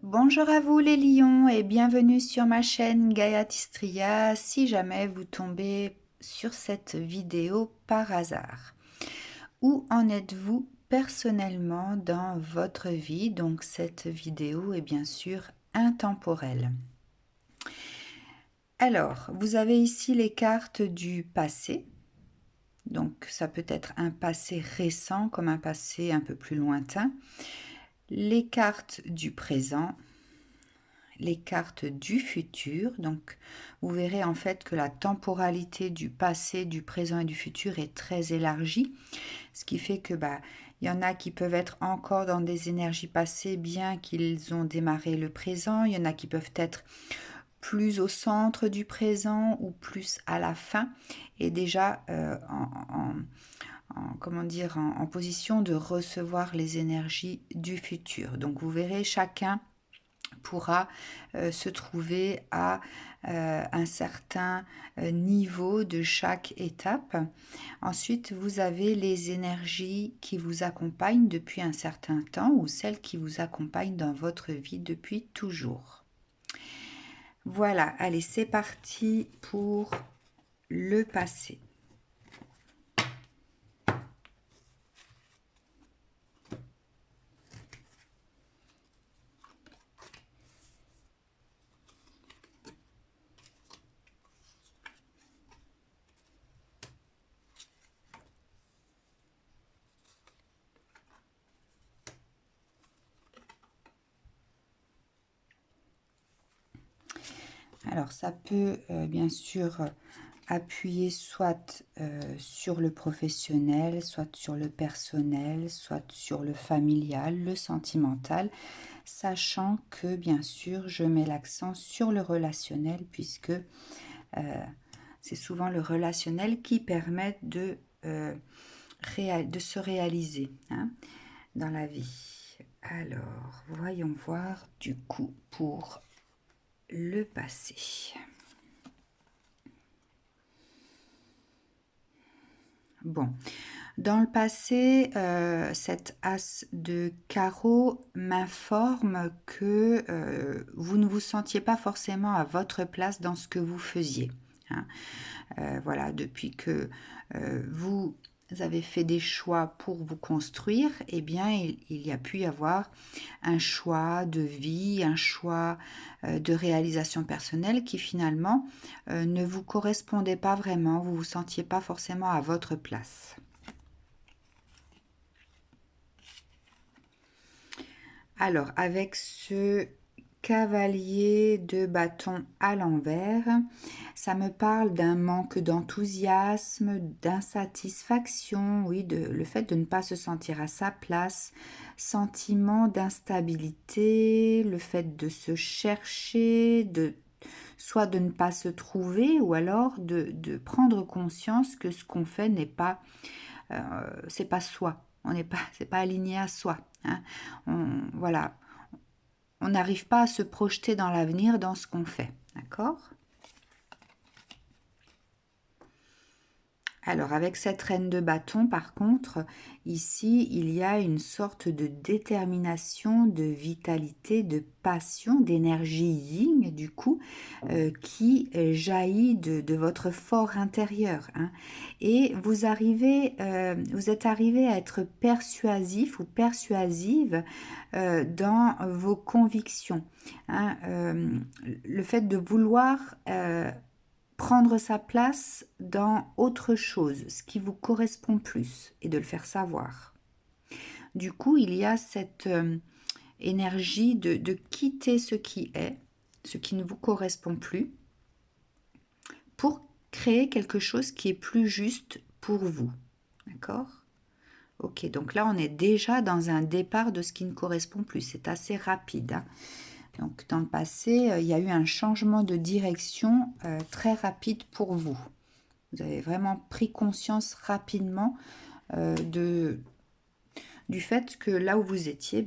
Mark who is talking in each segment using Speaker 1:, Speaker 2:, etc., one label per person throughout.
Speaker 1: Bonjour à vous les lions et bienvenue sur ma chaîne Gaia Tistria si jamais vous tombez sur cette vidéo par hasard. Où en êtes-vous personnellement dans votre vie? Donc cette vidéo est bien sûr intemporelle. Alors, vous avez ici les cartes du passé. Donc ça peut être un passé récent comme un passé un peu plus lointain. Les cartes du présent, les cartes du futur. Donc, vous verrez en fait que la temporalité du passé, du présent et du futur est très élargie, ce qui fait que il y en a qui peuvent être encore dans des énergies passées bien qu'ils ont démarré le présent. Il y en a qui peuvent être plus au centre du présent ou plus à la fin et déjà comment dire, en position de recevoir les énergies du futur. Donc vous verrez, chacun pourra se trouver à un certain niveau de chaque étape. Ensuite, vous avez les énergies qui vous accompagnent depuis un certain temps ou celles qui vous accompagnent dans votre vie depuis toujours. Voilà, allez, c'est parti pour le passé. Alors, ça peut bien sûr appuyer soit sur le professionnel, soit sur le personnel, soit sur le familial, le sentimental, sachant que bien sûr je mets l'accent sur le relationnel puisque c'est souvent le relationnel qui permet de se réaliser dans la vie. Alors, voyons voir du coup pour le passé. Bon, dans le passé, cet as de carreau m'informe que vous ne vous sentiez pas forcément à votre place dans ce que vous faisiez. Voilà, depuis que vous avez fait des choix pour vous construire, eh bien, il y a pu y avoir un choix de vie, un choix de réalisation personnelle qui finalement ne vous correspondait pas vraiment, vous ne vous sentiez pas forcément à votre place. Alors, avec ce cavalier de bâton à l'envers, ça me parle d'un manque d'enthousiasme, d'insatisfaction, oui, le fait de ne pas se sentir à sa place, sentiment d'instabilité, le fait de se chercher, soit de ne pas se trouver, ou alors de prendre conscience que ce qu'on fait n'est pas, c'est pas soi. C'est pas aligné à soi. Voilà, on n'arrive pas à se projeter dans l'avenir dans ce qu'on fait, d'accord? Alors avec cette reine de bâton, par contre, ici, il y a une sorte de détermination, de vitalité, de passion, d'énergie yin, du coup, qui jaillit de votre fort intérieur. Et vous êtes arrivé à être persuasif ou persuasive dans vos convictions. Le fait de vouloir prendre sa place dans autre chose, ce qui vous correspond plus, et de le faire savoir. Du coup, il y a cette énergie de quitter ce qui est, ce qui ne vous correspond plus, pour créer quelque chose qui est plus juste pour vous. D'accord? Ok, donc là, on est déjà dans un départ de ce qui ne correspond plus. C'est assez rapide. Donc, dans le passé, il y a eu un changement de direction très rapide pour vous. Vous avez vraiment pris conscience rapidement du fait que là où vous étiez,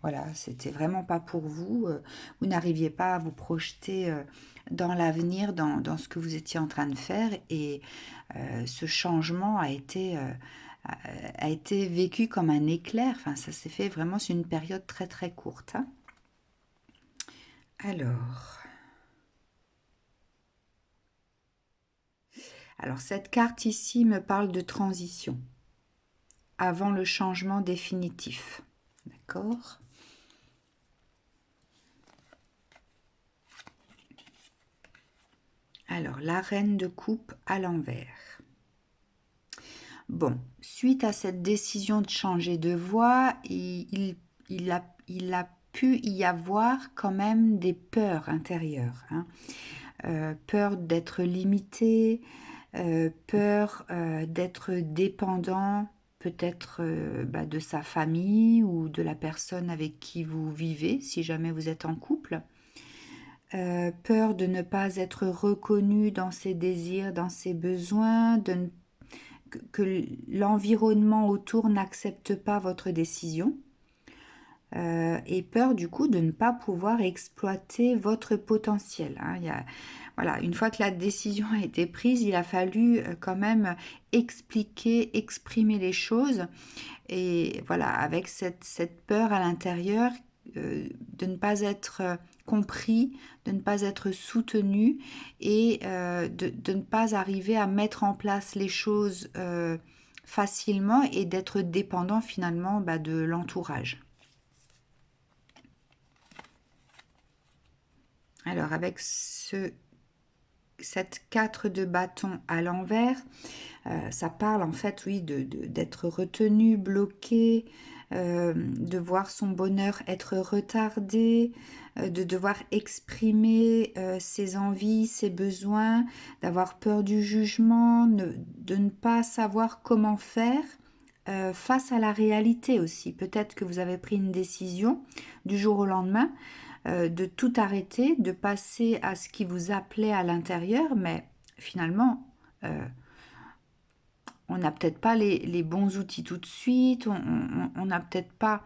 Speaker 1: voilà, c'était vraiment pas pour vous. Vous n'arriviez pas à vous projeter dans l'avenir, dans ce que vous étiez en train de faire. Et ce changement a été vécu comme un éclair. Enfin, ça s'est fait vraiment sur une période très très courte. Alors cette carte ici me parle de transition, avant le changement définitif. D'accord ? Alors, la reine de coupe à l'envers. Bon, suite à cette décision de changer de voie, il a pu y avoir quand même des peurs intérieures. Hein. Peur d'être limité, peur d'être dépendant peut-être de sa famille ou de la personne avec qui vous vivez, si jamais vous êtes en couple. Peur de ne pas être reconnu dans ses désirs, dans ses besoins, que l'environnement autour n'accepte pas votre décision. Et peur du coup de ne pas pouvoir exploiter votre potentiel. Hein. Voilà, une fois que la décision a été prise, il a fallu quand même expliquer, exprimer les choses. Et voilà, avec cette peur à l'intérieur de ne pas être compris, de ne pas être soutenu et de ne pas arriver à mettre en place les choses facilement et d'être dépendant finalement de l'entourage. Alors avec cette 4 de bâton à l'envers, ça parle en fait, oui, d'être retenu, bloqué, de voir son bonheur être retardé, de devoir exprimer ses envies, ses besoins, d'avoir peur du jugement, de ne pas savoir comment faire face à la réalité aussi. Peut-être que vous avez pris une décision du jour au lendemain, de tout arrêter, de passer à ce qui vous appelait à l'intérieur, mais finalement, on n'a peut-être pas les bons outils tout de suite, on n'a peut-être pas,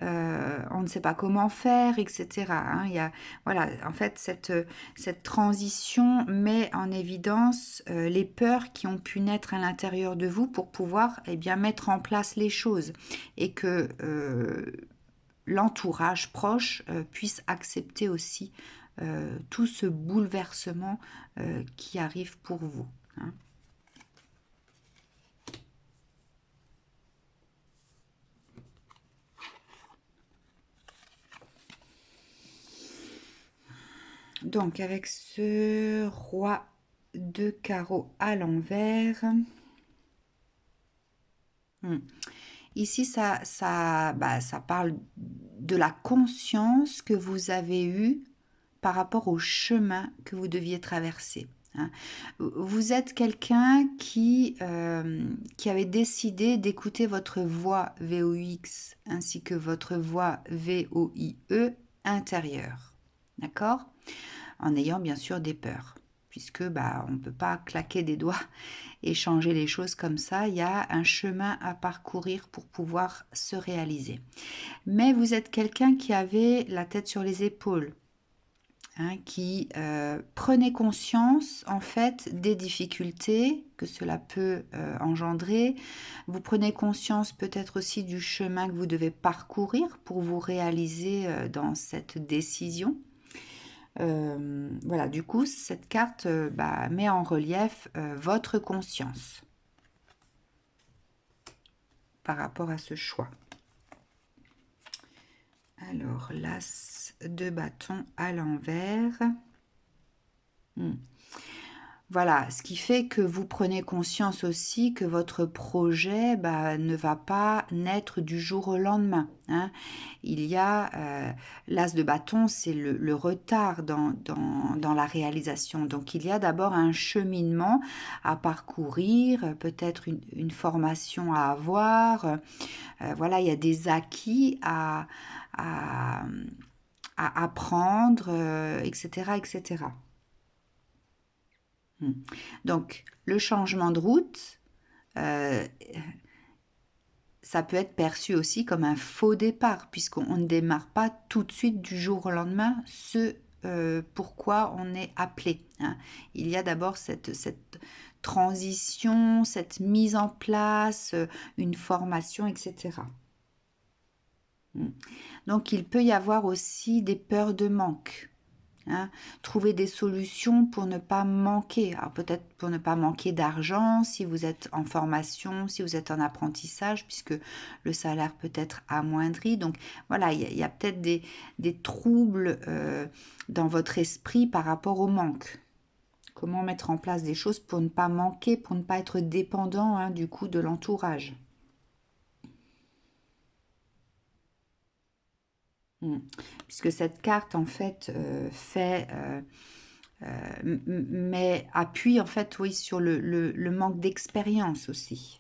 Speaker 1: on ne sait pas comment faire, etc. Hein. Voilà, en fait, cette transition met en évidence les peurs qui ont pu naître à l'intérieur de vous pour pouvoir bien, mettre en place les choses et que l'entourage proche puisse accepter aussi tout ce bouleversement qui arrive pour vous. Hein. Donc avec ce roi de carreau à l'envers, ici ça parle de la conscience que vous avez eue par rapport au chemin que vous deviez traverser. Hein. Vous êtes quelqu'un qui avait décidé d'écouter votre voix VOX ainsi que votre voix VOIE intérieure. D'accord ? En ayant bien sûr des peurs, puisque on ne peut pas claquer des doigts et changer les choses comme ça. Il y a un chemin à parcourir pour pouvoir se réaliser. Mais vous êtes quelqu'un qui avait la tête sur les épaules, hein, qui prenait conscience en fait des difficultés que cela peut engendrer. Vous prenez conscience peut-être aussi du chemin que vous devez parcourir pour vous réaliser dans cette décision. Voilà, du coup, cette carte met en relief votre conscience par rapport à ce choix. Alors, l'as de bâton à l'envers. Voilà, ce qui fait que vous prenez conscience aussi que votre projet ne va pas naître du jour au lendemain. Hein. Il y a l'as de bâton, c'est le retard dans la réalisation. Donc il y a d'abord un cheminement à parcourir, peut-être une formation à avoir. Voilà, il y a des acquis à apprendre, etc., etc. Donc, le changement de route, ça peut être perçu aussi comme un faux départ, puisqu'on ne démarre pas tout de suite du jour au lendemain ce pourquoi on est appelé. Hein. Il y a d'abord cette transition, cette mise en place, une formation, etc. Donc, il peut y avoir aussi des peurs de manque. hein. Trouver des solutions pour ne pas manquer. Alors peut-être pour ne pas manquer d'argent si vous êtes en formation, si vous êtes en apprentissage, puisque le salaire peut être amoindri. Donc voilà, il y a peut-être des troubles dans votre esprit par rapport au manque. Comment mettre en place des choses pour ne pas manquer, pour ne pas être dépendant, hein, du coup de l'entourage. Puisque cette carte en fait mais appuie en fait, oui, sur le manque d'expérience aussi.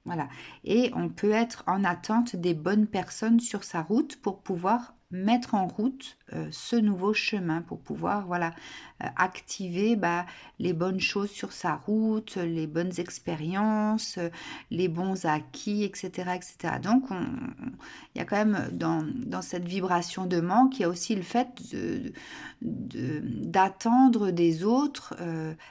Speaker 1: Voilà. Et on peut être en attente des bonnes personnes sur sa route pour pouvoir mettre en route ce nouveau chemin, pour pouvoir voilà, activer les bonnes choses sur sa route, les bonnes expériences, les bons acquis, etc. etc. Donc, il y a quand même dans cette vibration de manque, il y a aussi le fait d'attendre des autres,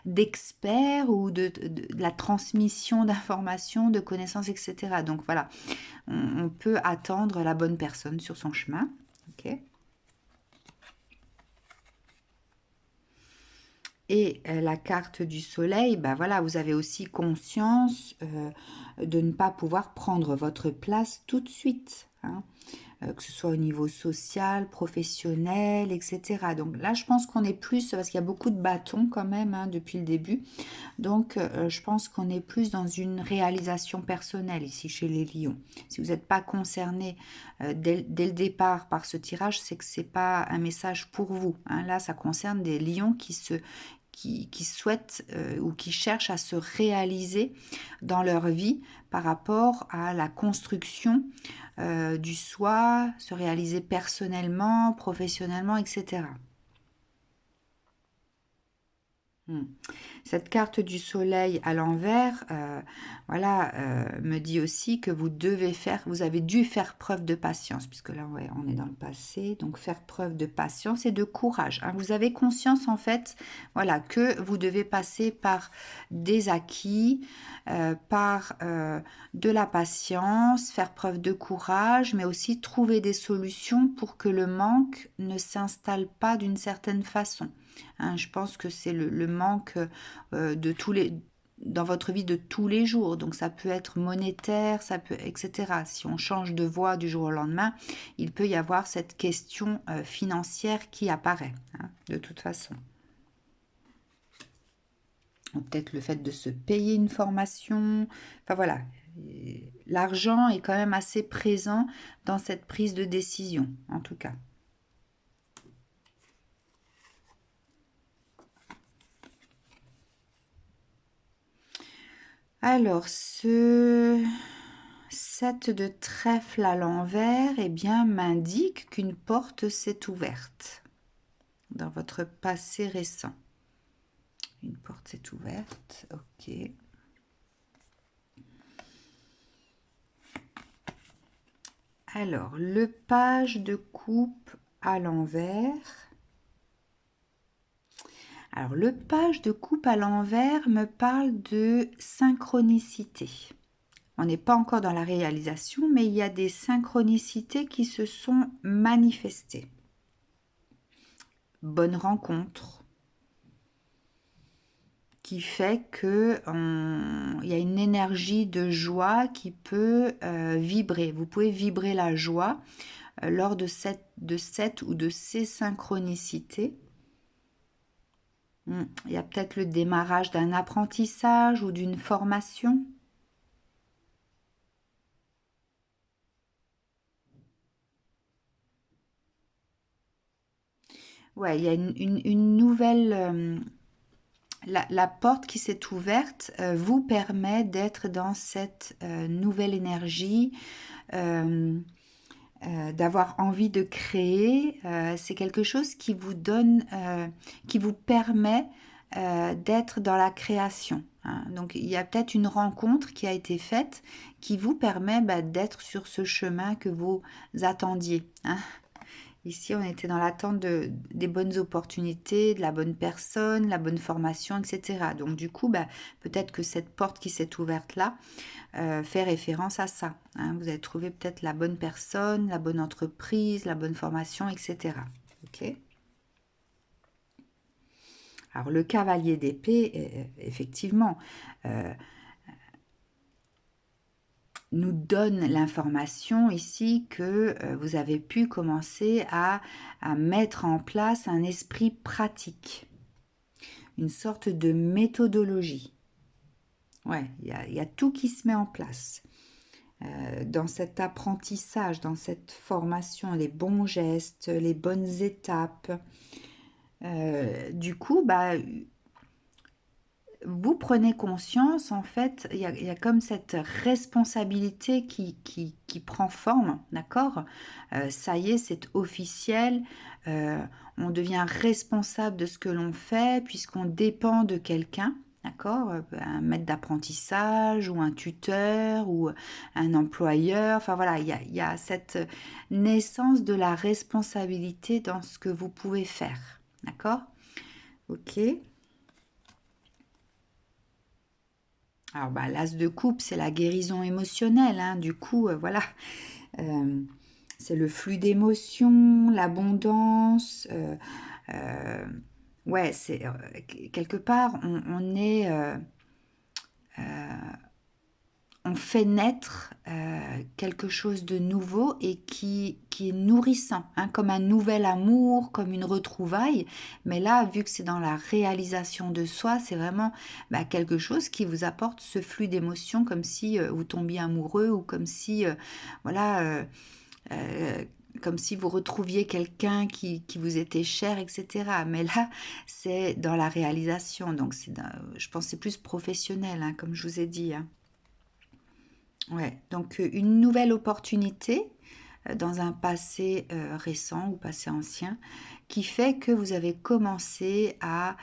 Speaker 1: d'experts ou de la transmission d'informations, de connaissances, etc. Donc voilà, on peut attendre la bonne personne sur son chemin. Ok. Et la carte du soleil, voilà, vous avez aussi conscience de ne pas pouvoir prendre votre place tout de suite, hein. Que ce soit au niveau social, professionnel, etc. Donc là, je pense qu'on est plus, parce qu'il y a beaucoup de bâtons quand même, hein, depuis le début, donc je pense qu'on est plus dans une réalisation personnelle ici chez les lions. Si vous n'êtes pas concerné dès le départ par ce tirage, c'est que ce n'est pas un message pour vous, hein. Là, ça concerne des lions qui souhaitent ou qui cherchent à se réaliser dans leur vie par rapport à la construction du soi, se réaliser personnellement, professionnellement, etc. Cette carte du soleil à l'envers, voilà, me dit aussi que vous avez dû faire preuve de patience, puisque là, ouais, on est dans le passé, donc faire preuve de patience et de courage, hein. Vous avez conscience, en fait, voilà, que vous devez passer par des acquis, par de la patience, faire preuve de courage, mais aussi trouver des solutions pour que le manque ne s'installe pas d'une certaine façon, hein. Je pense que c'est le manque dans votre vie de tous les jours. Donc ça peut être monétaire, ça peut, etc. Si on change de voie du jour au lendemain, il peut y avoir cette question financière qui apparaît, hein, de toute façon. Peut-être le fait de se payer une formation. Enfin voilà, l'argent est quand même assez présent dans cette prise de décision, en tout cas. Alors, ce 7 de trèfle à l'envers, eh bien, m'indique qu'une porte s'est ouverte dans votre passé récent. Une porte s'est ouverte, ok. Alors, le page de coupe à l'envers. Alors, le page de coupe à l'envers me parle de synchronicité. On n'est pas encore dans la réalisation, mais il y a des synchronicités qui se sont manifestées. Bonne rencontre qui fait que il y a une énergie de joie qui peut vibrer. Vous pouvez vibrer la joie lors de cette ou de ces synchronicités. Il y a peut-être le démarrage d'un apprentissage ou d'une formation. Ouais, il y a une nouvelle... la porte qui s'est ouverte vous permet d'être dans cette nouvelle énergie, d'avoir envie de créer. C'est quelque chose qui vous donne, qui vous permet d'être dans la création, hein. Donc il y a peut-être une rencontre qui a été faite qui vous permet d'être sur ce chemin que vous attendiez, hein. Ici, on était dans l'attente des bonnes opportunités, de la bonne personne, la bonne formation, etc. Donc du coup, peut-être que cette porte qui s'est ouverte là fait référence à ça, hein. Vous avez trouvé peut-être la bonne personne, la bonne entreprise, la bonne formation, etc. Ok. Alors, le cavalier d'épée, effectivement, nous donne l'information ici que vous avez pu commencer à mettre en place un esprit pratique, une sorte de méthodologie. Ouais, il y a tout qui se met en place. Dans cet apprentissage, dans cette formation, les bons gestes, les bonnes étapes. Du coup, bah, vous prenez conscience, en fait, il y a comme cette responsabilité qui prend forme, d'accord? Ça y est, c'est officiel, on devient responsable de ce que l'on fait puisqu'on dépend de quelqu'un, d'accord? Un maître d'apprentissage ou un tuteur ou un employeur, enfin voilà, il y a cette naissance de la responsabilité dans ce que vous pouvez faire, d'accord? Ok. Alors, bah, l'as de coupe, c'est la guérison émotionnelle, hein. Du coup, voilà, Euh, c'est le flux d'émotions, l'abondance. Euh, ouais, c'est quelque part, on est, on fait naître quelque chose de nouveau et qui est nourrissant, hein, comme un nouvel amour, comme une retrouvaille. Mais là, vu que c'est dans la réalisation de soi, c'est vraiment bah, quelque chose qui vous apporte ce flux d'émotions, comme si vous tombiez amoureux ou comme si, voilà, euh, comme si vous retrouviez quelqu'un qui vous était cher, etc. Mais là, c'est dans la réalisation, donc je pense que c'est plus professionnel, hein, comme je vous ai dit, hein. Ouais, donc une nouvelle opportunité dans un passé récent ou passé ancien qui fait que vous avez commencé à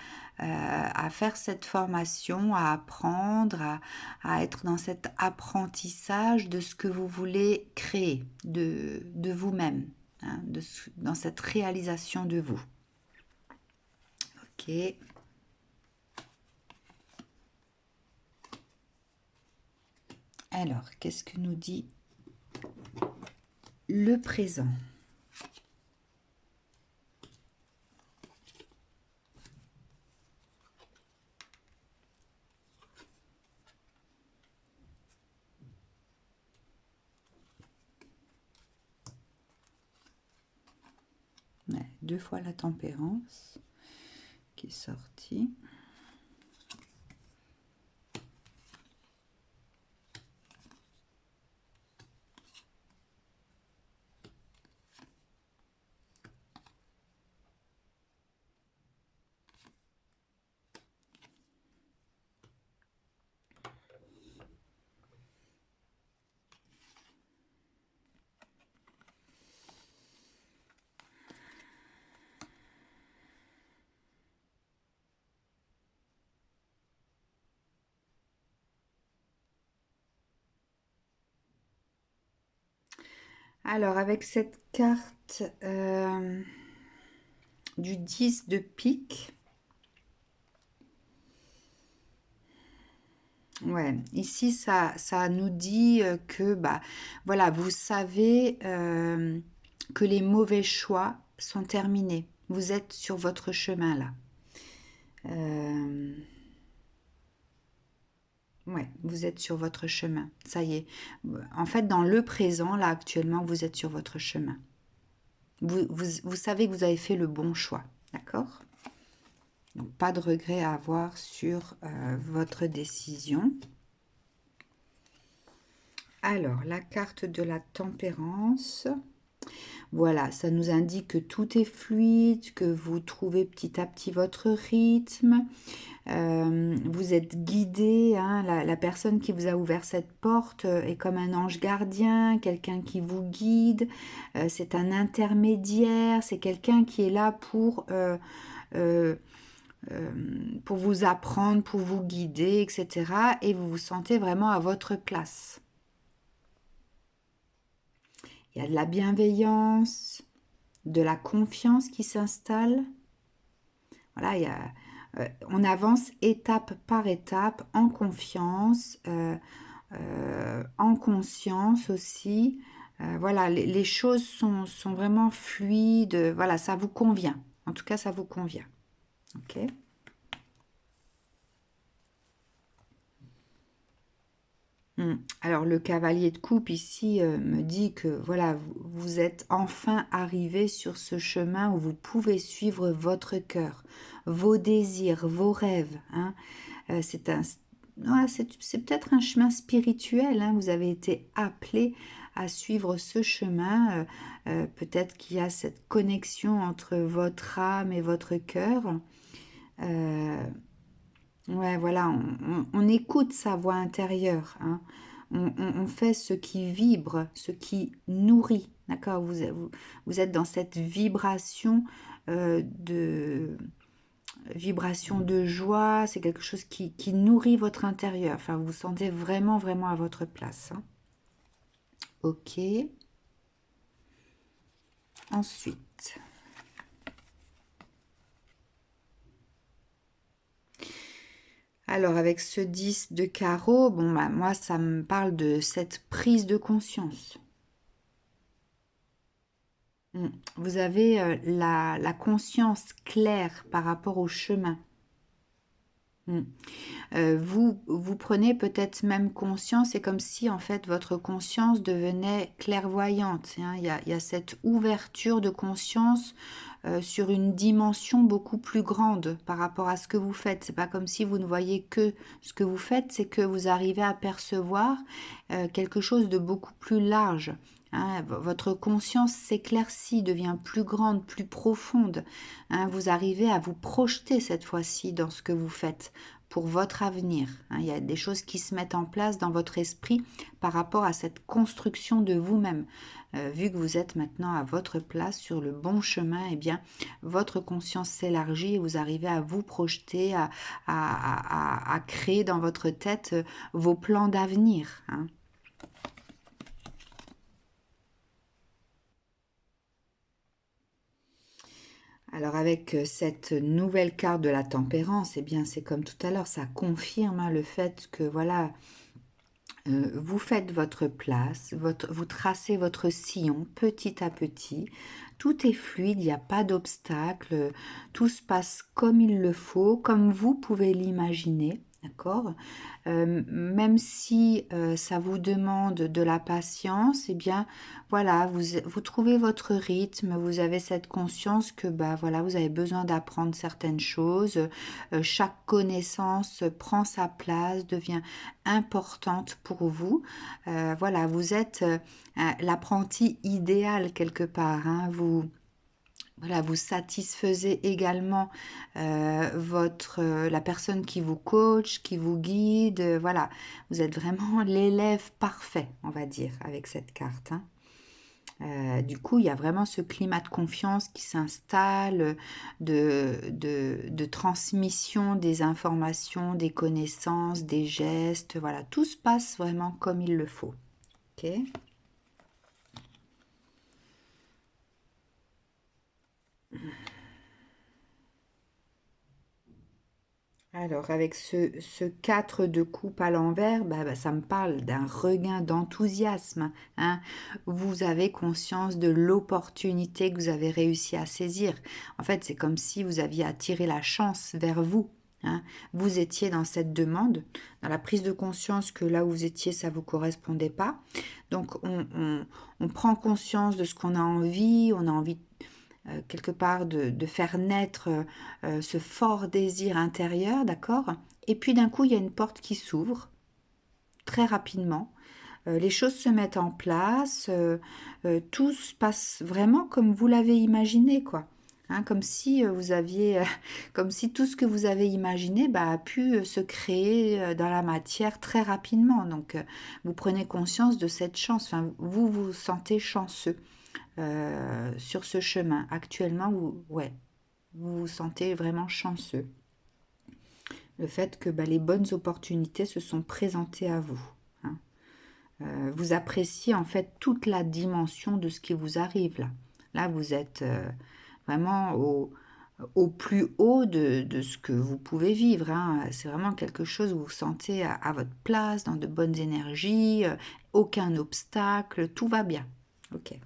Speaker 1: faire cette formation, à apprendre, à être dans cet apprentissage de ce que vous voulez créer, de vous-même, hein, dans cette réalisation de vous. Ok. Alors, qu'est-ce que nous dit le présent? Ouais, 2 fois la tempérance qui est sortie. Alors, avec cette carte du 10 de pique, ouais, ici, ça nous dit que, bah, voilà, vous savez que les mauvais choix sont terminés. Vous êtes sur votre chemin, là. Euh, ouais, vous êtes sur votre chemin. Ça y est. En fait, dans le présent, là, actuellement, vous êtes sur votre chemin. Vous savez que vous avez fait le bon choix, d'accord? Donc, pas de regret à avoir sur votre décision. Alors, la carte de la tempérance. Voilà, ça nous indique que tout est fluide, que vous trouvez petit à petit votre rythme. Vous êtes guidé, hein, la personne qui vous a ouvert cette porte est comme un ange gardien, quelqu'un qui vous guide. C'est un intermédiaire, c'est quelqu'un qui est là euh, pour vous apprendre, pour vous guider, etc. Et vous vous sentez vraiment à votre place. Il y a de la bienveillance, de la confiance qui s'installe. Voilà, on avance étape par étape en confiance, en conscience aussi. Voilà, les choses sont vraiment fluides. Voilà, ça vous convient. En tout cas, ça vous convient. Ok. Alors le cavalier de coupe ici me dit que voilà, vous êtes enfin arrivé sur ce chemin où vous pouvez suivre votre cœur, vos désirs, vos rêves, hein. C'est un, ouais, c'est peut-être un chemin spirituel, hein. Vous avez été appelé à suivre ce chemin. Peut-être qu'il y a cette connexion entre votre âme et votre cœur. Euh, Ouais, voilà, on écoute sa voix intérieure, hein. On fait ce qui vibre, ce qui nourrit, d'accord? Vous êtes dans cette vibration de joie, c'est quelque chose qui nourrit votre intérieur. Enfin, vous vous sentez vraiment, vraiment à votre place, hein. Ok. Ensuite, alors avec ce 10 de carreau, bon, bah, moi, ça me parle de cette prise de conscience. Vous avez la conscience claire par rapport au chemin. Mm. Vous prenez peut-être même conscience, c'est comme si en fait votre conscience devenait clairvoyante, hein. Il y a cette ouverture de conscience sur une dimension beaucoup plus grande par rapport à ce que vous faites. C'est pas comme si vous ne voyez que ce que vous faites, c'est que vous arrivez à percevoir quelque chose de beaucoup plus large, hein. Votre conscience s'éclaircit, devient plus grande, plus profonde, hein. Vous arrivez à vous projeter cette fois-ci dans ce que vous faites pour votre avenir, hein. Il y a des choses qui se mettent en place dans votre esprit par rapport à cette construction de vous-même. Vu que vous êtes maintenant à votre place sur le bon chemin, eh bien, votre conscience s'élargit et vous arrivez à vous projeter, à créer dans votre tête vos plans d'avenir, hein. Alors avec cette nouvelle carte de la tempérance, eh bien c'est comme tout à l'heure, ça confirme, hein, le fait que voilà, vous faites votre place, vous tracez votre sillon petit à petit. Tout est fluide, il n'y a pas d'obstacle, tout se passe comme il le faut, comme vous pouvez l'imaginer, d'accord? Même si ça vous demande de la patience, eh bien, voilà, vous trouvez votre rythme, vous avez cette conscience que, bah, voilà, vous avez besoin d'apprendre certaines choses. Chaque connaissance prend sa place, devient importante pour vous. Voilà, vous êtes l'apprenti idéal quelque part, hein. Voilà, vous satisfaisez également la personne qui vous coach, qui vous guide. Voilà, vous êtes vraiment l'élève parfait, on va dire, avec cette carte, hein. Du coup, il y a vraiment ce climat de confiance qui s'installe, de transmission des informations, des connaissances, des gestes. Voilà, tout se passe vraiment comme il le faut. Ok. Alors, avec ce 4 de coupe à l'envers, ça me parle d'un regain d'enthousiasme, hein. Vous avez conscience de l'opportunité que vous avez réussi à saisir. En fait, c'est comme si vous aviez attiré la chance vers vous, hein. Vous étiez dans cette demande, dans la prise de conscience que là où vous étiez, ça ne vous correspondait pas. Donc, on prend conscience de ce qu'on a envie, on a envie quelque part de faire naître ce fort désir intérieur, d'accord? Et puis d'un coup, il y a une porte qui s'ouvre très rapidement. Les choses se mettent en place, tout se passe vraiment comme vous l'avez imaginé, quoi. Hein, comme si vous aviez, comme si tout ce que vous avez imaginé a pu se créer dans la matière très rapidement. Donc, vous prenez conscience de cette chance. Enfin, vous vous sentez chanceux sur ce chemin. Actuellement, vous vous sentez vraiment chanceux. Le fait que les bonnes opportunités se sont présentées à vous, hein. Vous appréciez en fait toute la dimension de ce qui vous arrive là. Là, vous êtes vraiment au plus haut de ce que vous pouvez vivre, hein. C'est vraiment quelque chose où vous vous sentez à votre place, dans de bonnes énergies, aucun obstacle, tout va bien. Ok.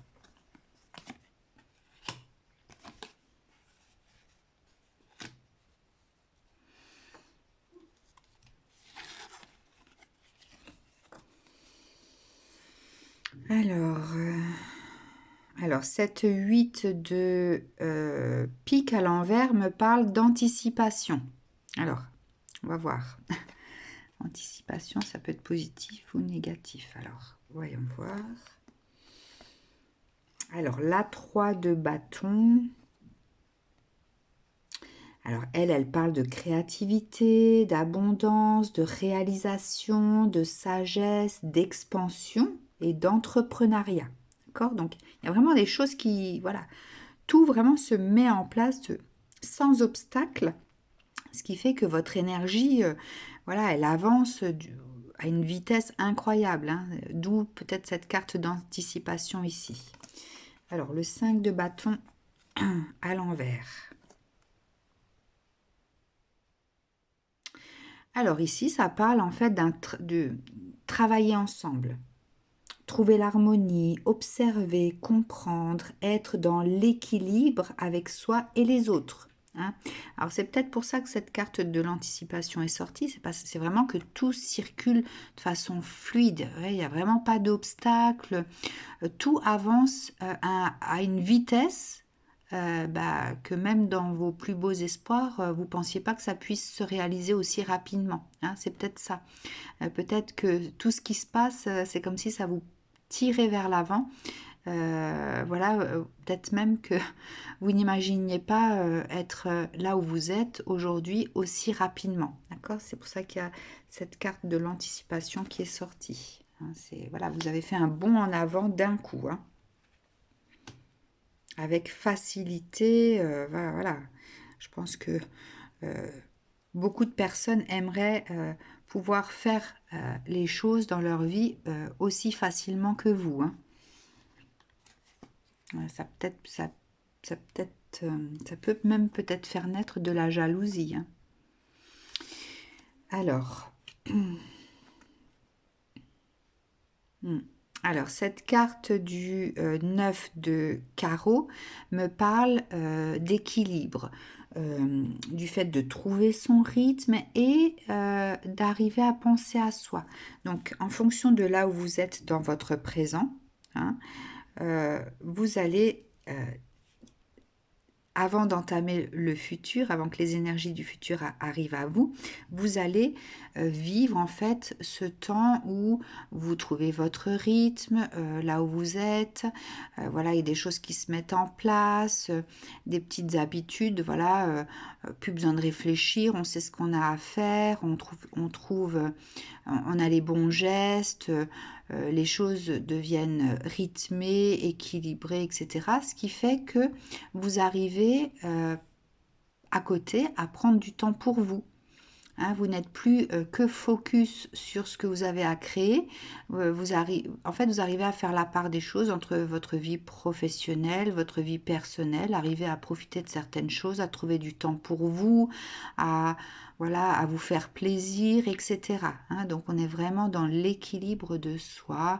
Speaker 1: Alors, cette 8 de pique à l'envers me parle d'anticipation. Alors, on va voir. Anticipation, ça peut être positif ou négatif. Alors, voyons voir. Alors, la 3 de bâton. Alors, elle parle de créativité, d'abondance, de réalisation, de sagesse, d'expansion et d'entrepreneuriat. D'accord? Donc, il y a vraiment des choses qui, voilà, tout vraiment se met en place sans obstacle, ce qui fait que votre énergie, voilà, elle avance à une vitesse incroyable, hein, d'où peut-être cette carte d'anticipation ici. Alors, le 5 de bâton à l'envers. Alors ici, ça parle en fait de travailler ensemble, trouver l'harmonie, observer, comprendre, être dans l'équilibre avec soi et les autres. Hein. Alors c'est peut-être pour ça que cette carte de l'anticipation est sortie, c'est vraiment que tout circule de façon fluide, ouais, il n'y a vraiment pas d'obstacle, tout avance à une vitesse que même dans vos plus beaux espoirs, vous ne pensiez pas que ça puisse se réaliser aussi rapidement. Hein, c'est peut-être ça. Peut-être que tout ce qui se passe, c'est comme si ça vous tirait vers l'avant. Voilà, peut-être même que vous n'imaginiez pas être là où vous êtes aujourd'hui aussi rapidement. D'accord? C'est pour ça qu'il y a cette carte de l'anticipation qui est sortie. Hein, voilà, vous avez fait un bond en avant d'un coup. Hein. Avec facilité, voilà. Je pense que beaucoup de personnes aimeraient pouvoir faire les choses dans leur vie aussi facilement que vous. Hein. Ça peut même peut-être faire naître de la jalousie. Hein. Alors, alors, cette carte du 9 de carreau me parle d'équilibre, du fait de trouver son rythme et d'arriver à penser à soi. Donc, en fonction de là où vous êtes dans votre présent, hein, vous allez avant d'entamer le futur, avant que les énergies du futur arrivent à vous, vous allez vivre en fait ce temps où vous trouvez votre rythme, là où vous êtes, voilà, il y a des choses qui se mettent en place, des petites habitudes, voilà, plus besoin de réfléchir, on sait ce qu'on a à faire, on a les bons gestes, les choses deviennent rythmées, équilibrées, etc. Ce qui fait que vous arrivez à côté à prendre du temps pour vous. Hein, vous n'êtes plus que focus sur ce que vous avez à créer. En fait, vous arrivez à faire la part des choses entre votre vie professionnelle, votre vie personnelle, arriver à profiter de certaines choses, à trouver du temps pour vous, voilà, à vous faire plaisir, etc. Hein, donc, on est vraiment dans l'équilibre de soi,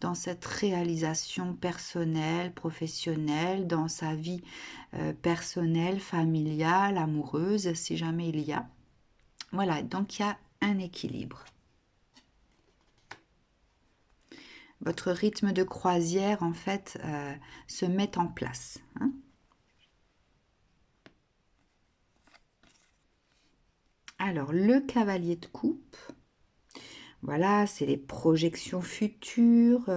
Speaker 1: dans cette réalisation personnelle, professionnelle, dans sa vie personnelle, familiale, amoureuse, si jamais il y a. Voilà, donc il y a un équilibre. Votre rythme de croisière, en fait, se met en place. Hein. Alors, le cavalier de coupe, voilà, c'est les projections futures.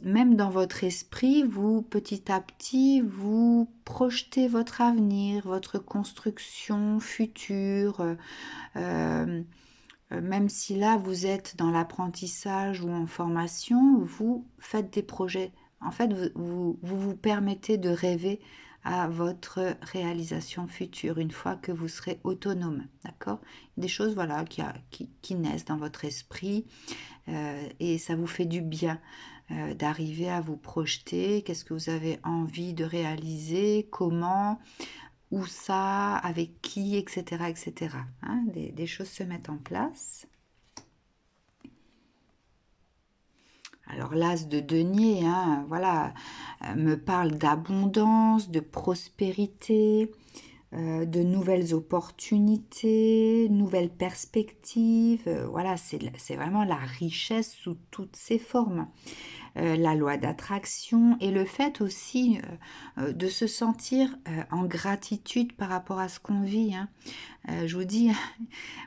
Speaker 1: Même dans votre esprit, vous, petit à petit, vous projetez votre avenir, votre construction future. Même si là, vous êtes dans l'apprentissage ou en formation, vous faites des projets. En fait, vous permettez de rêver à votre réalisation future une fois que vous serez autonome. D'accord? Des choses voilà, qui naissent dans votre esprit et ça vous fait du bien d'arriver à vous projeter. Qu'est-ce que vous avez envie de réaliser? Comment? Où ça, avec qui, etc. etc. Hein, des choses se mettent en place. Alors l'as de denier, hein, voilà, me parle d'abondance, de prospérité, de nouvelles opportunités, nouvelles perspectives. Voilà, c'est vraiment la richesse sous toutes ses formes. La loi d'attraction et le fait aussi de se sentir en gratitude par rapport à ce qu'on vit. Hein. Je vous dis,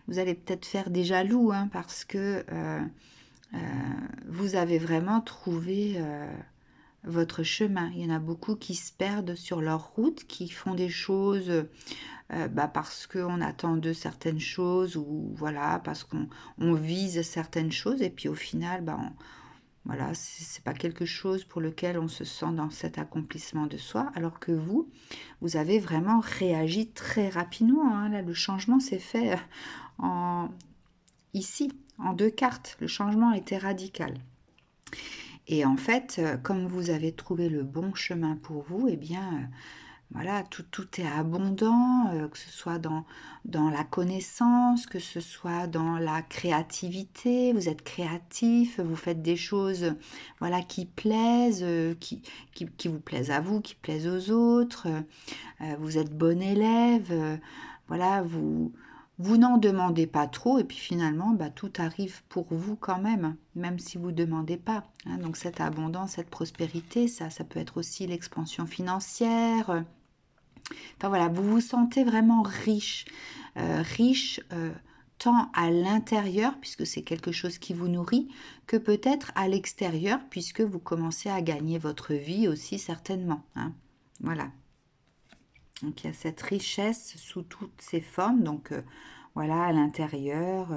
Speaker 1: vous allez peut-être faire des jaloux hein, parce que euh, vous avez vraiment trouvé votre chemin. Il y en a beaucoup qui se perdent sur leur route, qui font des choses parce qu'on attend de certaines choses ou voilà, parce qu'on vise certaines choses et puis au final, voilà, c'est pas quelque chose pour lequel on se sent dans cet accomplissement de soi, alors que vous avez vraiment réagi très rapidement. Hein. Là, le changement s'est fait en, ici, en 2 cartes. Le changement était radical. Et en fait, comme vous avez trouvé le bon chemin pour vous, eh bien, voilà, tout est abondant, que ce soit dans la connaissance, que ce soit dans la créativité. Vous êtes créatif, vous faites des choses, voilà, qui plaisent, qui vous plaisent à vous, qui plaisent aux autres. Vous êtes bon élève, voilà, vous n'en demandez pas trop et puis finalement, tout arrive pour vous quand même, même si vous ne demandez pas. Hein. Donc cette abondance, cette prospérité, ça peut être aussi l'expansion financière. Enfin voilà, vous vous sentez vraiment riche, riche tant à l'intérieur, puisque c'est quelque chose qui vous nourrit, que peut-être à l'extérieur, puisque vous commencez à gagner votre vie aussi certainement. Hein. Voilà. Donc il y a cette richesse sous toutes ses formes, donc voilà, à l'intérieur,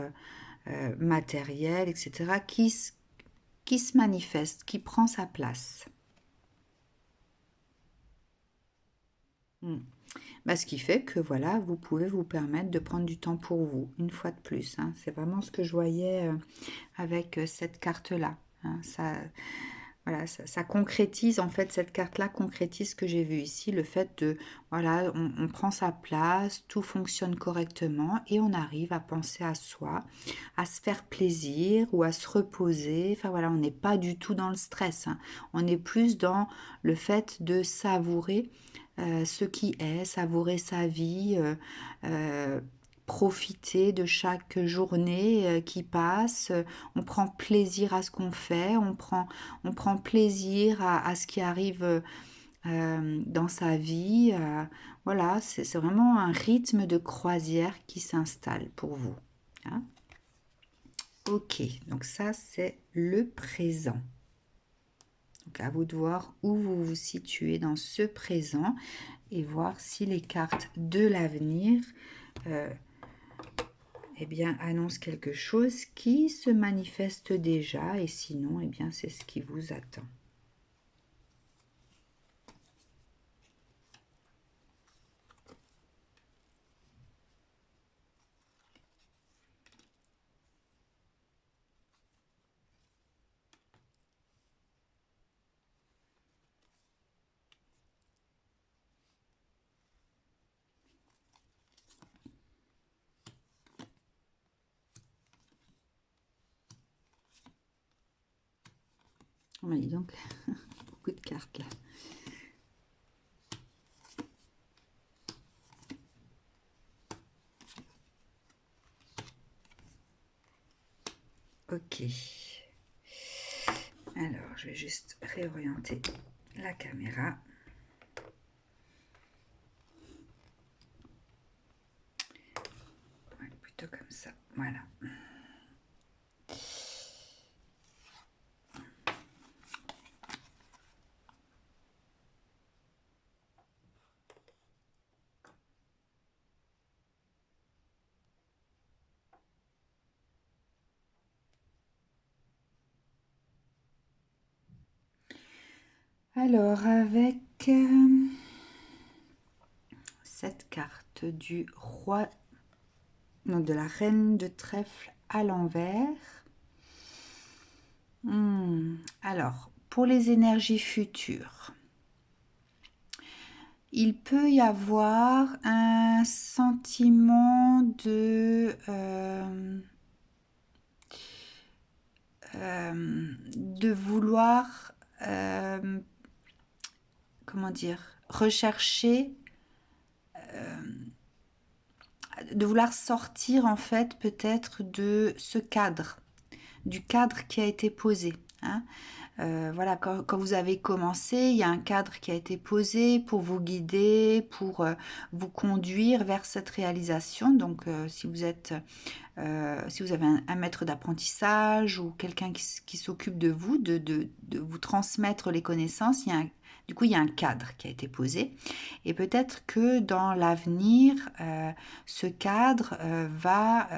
Speaker 1: matériel, etc., qui se manifeste, qui prend sa place. Mm. Ce qui fait que voilà, vous pouvez vous permettre de prendre du temps pour vous, une fois de plus. Hein. C'est vraiment ce que je voyais avec cette carte-là. Hein. Voilà, ça concrétise, en fait, cette carte-là concrétise ce que j'ai vu ici, le fait de, voilà, on prend sa place, tout fonctionne correctement et on arrive à penser à soi, à se faire plaisir ou à se reposer. Enfin voilà, on n'est pas du tout dans le stress. Hein. On est plus dans le fait de savourer ce qui est, savourer sa vie, profiter de chaque journée qui passe, on prend plaisir à ce qu'on fait, on prend plaisir à ce qui arrive dans sa vie. Voilà, c'est vraiment un rythme de croisière qui s'installe pour vous. Hein. Ok, donc ça c'est le présent. Donc à vous de voir où vous vous situez dans ce présent et voir si les cartes de l'avenir eh bien, annonce quelque chose qui se manifeste déjà et sinon, eh bien, c'est ce qui vous attend. Oui, donc, beaucoup de cartes là. Ok. Alors, je vais juste réorienter la caméra. Ouais, plutôt comme ça. Voilà. Alors, avec cette carte du roi, non, de la reine de trèfle à l'envers. Alors, pour les énergies futures, il peut y avoir un sentiment de vouloir, comment dire, rechercher de vouloir sortir en fait peut-être de ce cadre, du cadre qui a été posé, hein. Voilà, quand vous avez commencé, il y a un cadre qui a été posé pour vous guider, pour vous conduire vers cette réalisation. Donc, si vous avez un maître d'apprentissage ou quelqu'un qui s'occupe de vous, de vous transmettre les connaissances, du coup, il y a un cadre qui a été posé. Et peut-être que dans l'avenir, ce cadre va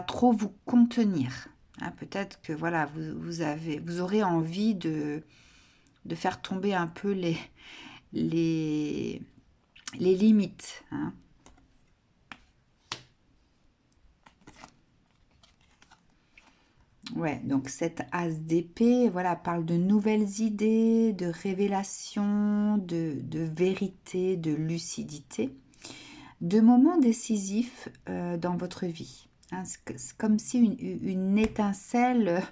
Speaker 1: trop vous contenir. Hein, peut-être que voilà, vous aurez envie de faire tomber un peu les limites. Hein. Ouais, donc cette as d'épée, voilà, parle de nouvelles idées, de révélations, de vérité, de lucidité, de moments décisifs dans votre vie. Hein, c'est comme si une étincelle,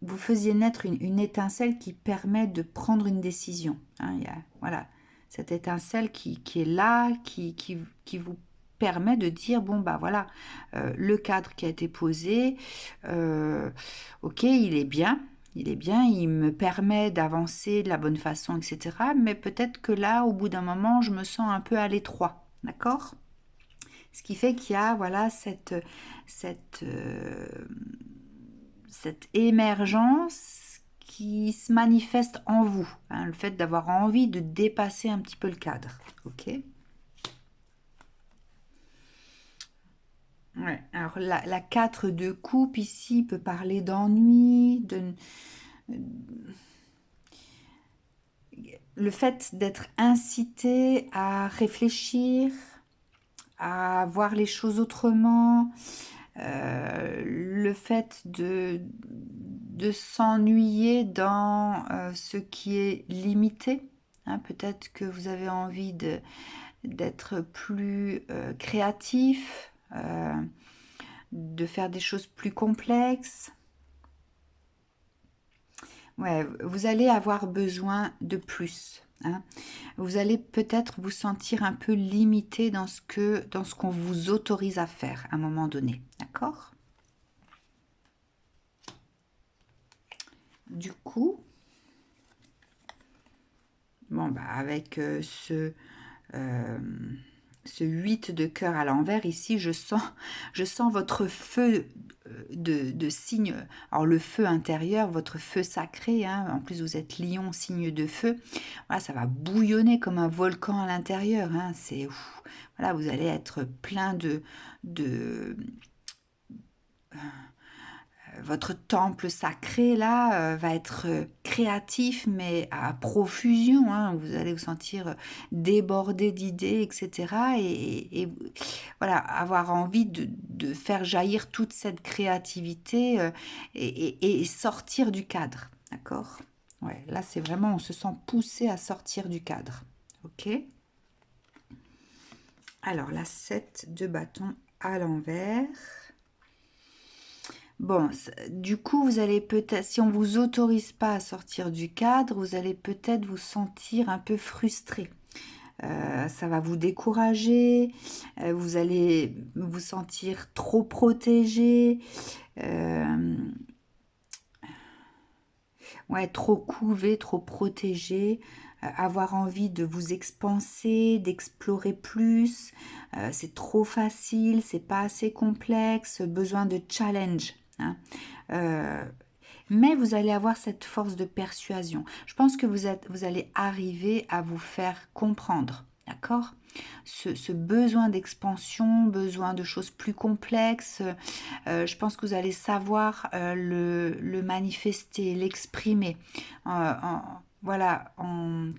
Speaker 1: vous faisiez naître une étincelle qui permet de prendre une décision. Hein, il y a, voilà, cette étincelle qui est là, qui vous permet de dire, bon, bah voilà, le cadre qui a été posé, ok, il est bien, il me permet d'avancer de la bonne façon, etc. Mais peut-être que là, au bout d'un moment, je me sens un peu à l'étroit, d'accord? Ce qui fait qu'il y a, voilà, cette, cette émergence qui se manifeste en vous, hein, le fait d'avoir envie de dépasser un petit peu le cadre, ok? Ouais, alors la 4 de coupe ici peut parler d'ennui, le fait d'être incité à réfléchir, à voir les choses autrement, le fait de s'ennuyer dans ce qui est limité. Hein, peut-être que vous avez envie d'être plus créatif, de faire des choses plus complexes. Ouais, vous allez avoir besoin de plus. Hein. Vous allez peut-être vous sentir un peu limité dans ce qu'on vous autorise à faire à un moment donné. D'accord? Du coup, bon, bah, avec euh, ce 8 de cœur à l'envers, ici, je sens votre feu de signe. Alors, le feu intérieur, votre feu sacré, hein, en plus, vous êtes lion, signe de feu. Voilà, ça va bouillonner comme un volcan à l'intérieur. Hein, voilà, vous allez être plein de votre temple sacré là va être créatif mais à profusion, hein. Vous allez vous sentir débordé d'idées, etc. Et voilà, avoir envie de faire jaillir toute cette créativité et sortir du cadre, d'accord? Ouais, là c'est vraiment, on se sent poussé à sortir du cadre, ok? Alors la 7 de bâton à l'envers. Bon, du coup, vous allez peut-être, si on vous autorise pas à sortir du cadre, vous allez peut-être vous sentir un peu frustré. Ça va vous décourager, vous allez vous sentir trop protégé, ouais, trop couvé, trop protégé, avoir envie de vous expanser, d'explorer plus, c'est trop facile, c'est pas assez complexe, besoin de challenge. Hein. Mais vous allez avoir cette force de persuasion. Je pense que vous allez arriver à vous faire comprendre, d'accord? Ce besoin d'expansion, besoin de choses plus complexes, je pense que vous allez savoir le manifester, l'exprimer, voilà,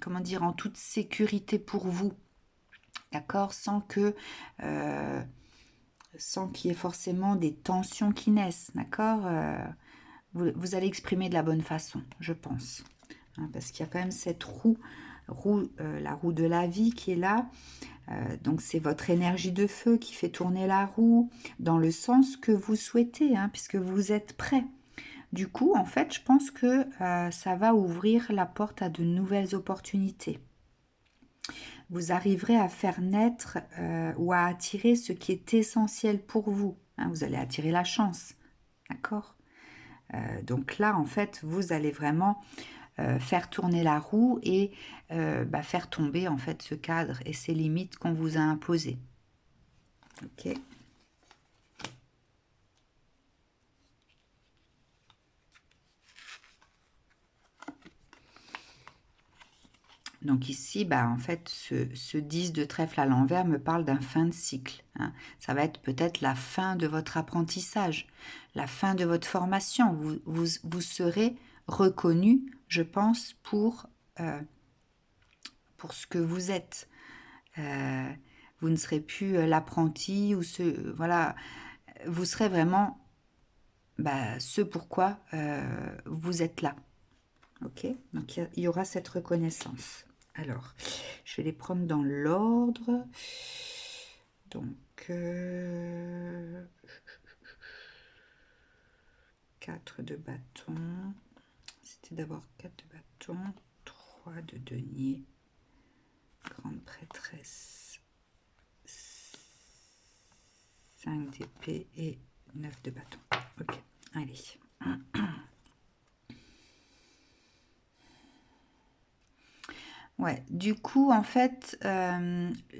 Speaker 1: comment dire, en toute sécurité pour vous, d'accord? Sans qu'il y ait forcément des tensions qui naissent, d'accord? Vous allez exprimer de la bonne façon, je pense. Hein, parce qu'il y a quand même cette la roue de la vie qui est là. Donc c'est votre énergie de feu qui fait tourner la roue dans le sens que vous souhaitez, hein, puisque vous êtes prêt. Du coup, en fait, je pense que ça va ouvrir la porte à de nouvelles opportunités. vous arriverez à faire naître ou à attirer ce qui est essentiel pour vous. Hein, vous allez attirer la chance, d'accord? Donc là, en fait, vous allez vraiment faire tourner la roue et faire tomber en fait ce cadre et ces limites qu'on vous a imposées. Ok. Donc ici, en fait, ce 10 de trèfle à l'envers me parle d'un fin de cycle. Hein. Ça va être peut-être la fin de votre apprentissage, la fin de votre formation. Vous serez reconnu, je pense, pour ce que vous êtes. Vous ne serez plus l'apprenti ou voilà, vous serez vraiment ce pourquoi vous êtes là. Ok, donc il y aura cette reconnaissance. Alors, je vais les prendre dans l'ordre. Donc, 4 de bâton. C'était d'abord 4 de bâton, 3 de denier, grande prêtresse, 5 d'épée et 9 de bâton. Ok, allez. Ouais, du coup, en fait,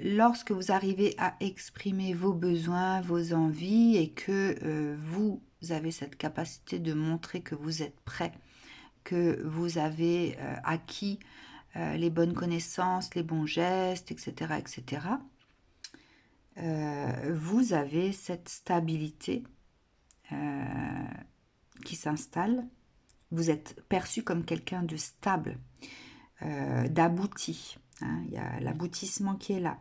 Speaker 1: lorsque vous arrivez à exprimer vos besoins, vos envies et que vous avez cette capacité de montrer que vous êtes prêt, que vous avez acquis les bonnes connaissances, les bons gestes, etc., etc., vous avez cette stabilité qui s'installe. Vous êtes perçu comme quelqu'un de stable, d'abouti. Hein, il y a l'aboutissement qui est là.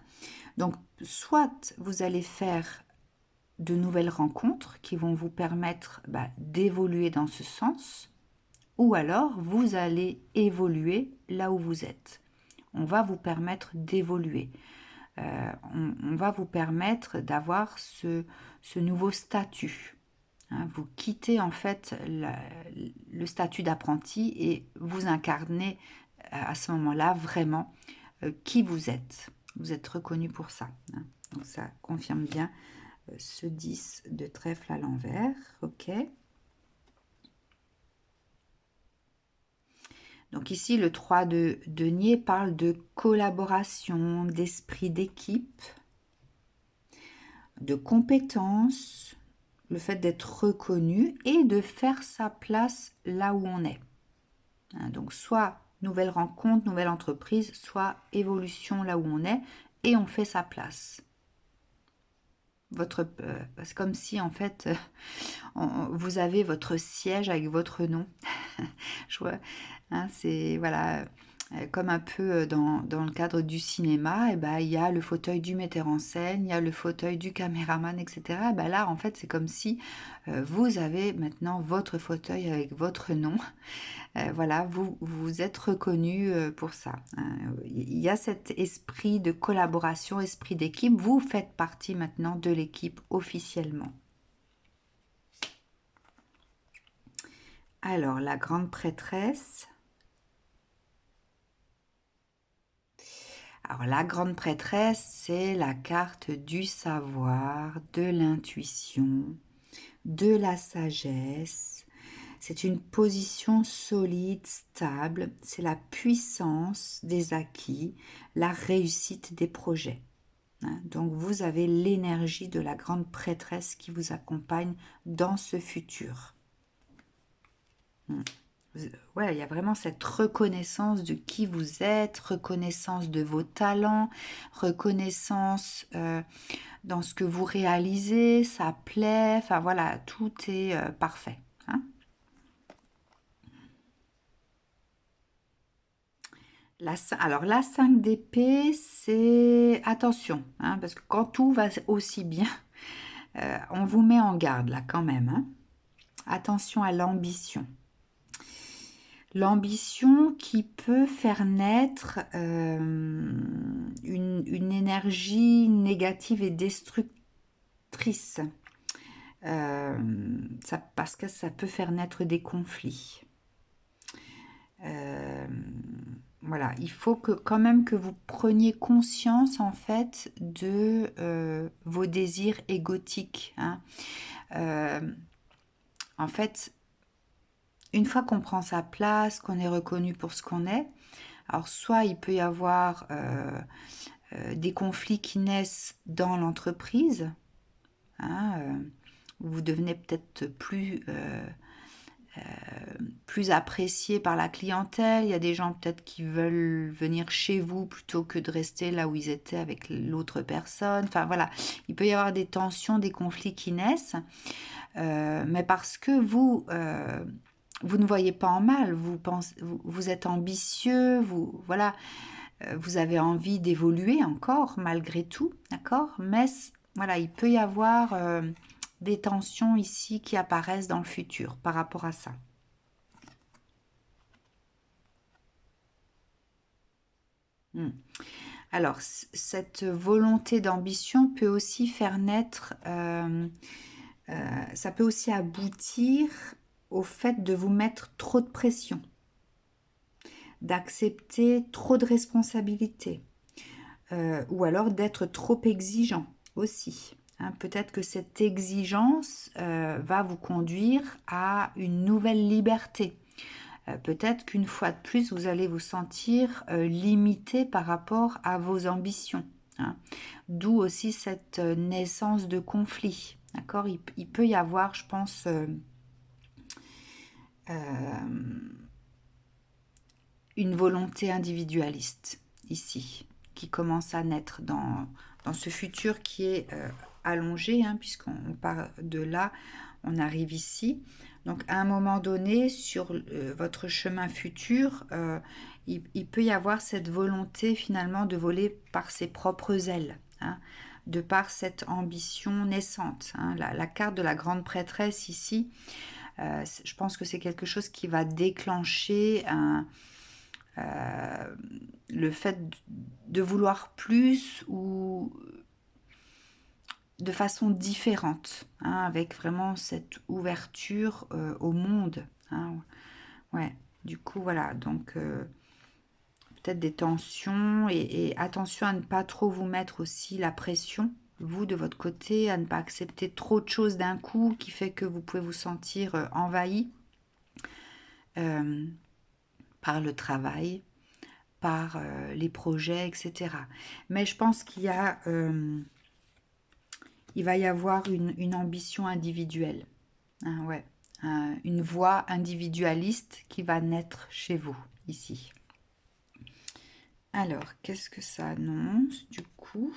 Speaker 1: Donc, soit vous allez faire de nouvelles rencontres qui vont vous permettre d'évoluer dans ce sens, ou alors vous allez évoluer là où vous êtes. On va vous permettre d'évoluer. On va vous permettre d'avoir ce nouveau statut. Hein, vous quittez en fait le statut d'apprenti et vous incarnez à ce moment-là vraiment qui vous êtes. Vous êtes reconnu pour ça. Hein. Donc ça confirme bien ce 10 de trèfle à l'envers. Ok. Donc ici, le 3 de denier parle de collaboration, d'esprit d'équipe, de compétences, le fait d'être reconnu et de faire sa place là où on est. Hein, donc soit nouvelle rencontre, nouvelle entreprise, soit évolution là où on est et on fait sa place. C'est comme si en fait vous avez votre siège avec votre nom. Je vois, hein, c'est voilà, comme un peu dans le cadre du cinéma, il y a le fauteuil du metteur en scène, il y a le fauteuil du caméraman, etc. Là, en fait, c'est comme si vous avez maintenant votre fauteuil avec votre nom. Voilà, vous êtes reconnu pour ça. Hein. Il y a cet esprit de collaboration, esprit d'équipe. Vous faites partie maintenant de l'équipe officiellement. Alors, la grande prêtresse. Alors, la grande prêtresse, c'est la carte du savoir, de l'intuition, de la sagesse. C'est une position solide, stable. C'est la puissance des acquis, la réussite des projets. Hein. Donc, vous avez l'énergie de la grande prêtresse qui vous accompagne dans ce futur. Ouais, il y a vraiment cette reconnaissance de qui vous êtes, reconnaissance de vos talents, reconnaissance dans ce que vous réalisez, ça plaît, enfin voilà, tout est parfait. Hein. Alors la 5 d'épée, c'est attention, hein, parce que quand tout va aussi bien, on vous met en garde là quand même. Hein. Attention à l'ambition. L'ambition qui peut faire naître une énergie négative et destructrice. Parce que ça peut faire naître des conflits. voilà, il faut que quand même que vous preniez conscience en fait de vos désirs égotiques, hein. Euh, en fait, une fois qu'on prend sa place, qu'on est reconnu pour ce qu'on est, alors soit il peut y avoir des conflits qui naissent dans l'entreprise, hein, vous devenez peut-être plus apprécié par la clientèle. Il y a des gens peut-être qui veulent venir chez vous plutôt que de rester là où ils étaient avec l'autre personne. Enfin voilà, il peut y avoir des tensions, des conflits qui naissent, mais parce que vous ne voyez pas en mal, vous êtes ambitieux, voilà, vous avez envie d'évoluer encore malgré tout, d'accord? Mais voilà, il peut y avoir des tensions ici qui apparaissent dans le futur par rapport à ça. Hmm. Alors, cette volonté d'ambition peut aussi faire naître, ça peut aussi aboutir au fait de vous mettre trop de pression, d'accepter trop de responsabilités, ou alors d'être trop exigeant aussi, hein. Peut-être que cette exigence va vous conduire à une nouvelle liberté. Peut-être qu'une fois de plus, vous allez vous sentir limité par rapport à vos ambitions, hein. D'où aussi cette naissance de conflit. D'accord, il peut y avoir, je pense, une volonté individualiste ici, qui commence à naître dans ce futur qui est allongé, hein, puisqu'on part de là, on arrive ici. Donc à un moment donné, sur votre chemin futur, il peut y avoir cette volonté finalement de voler par ses propres ailes, hein, de par cette ambition naissante, hein. La carte de la grande prêtresse ici, je pense que c'est quelque chose qui va déclencher le fait de vouloir plus ou de façon différente, hein, avec vraiment cette ouverture au monde, hein. Ouais, du coup, voilà, donc peut-être des tensions et attention à ne pas trop vous mettre aussi la pression, vous, de votre côté, à ne pas accepter trop de choses d'un coup qui fait que vous pouvez vous sentir envahi par le travail, par les projets, etc. Mais je pense il va y avoir une ambition individuelle, hein, ouais, une voix individualiste qui va naître chez vous, ici. Alors, qu'est-ce que ça annonce, du coup?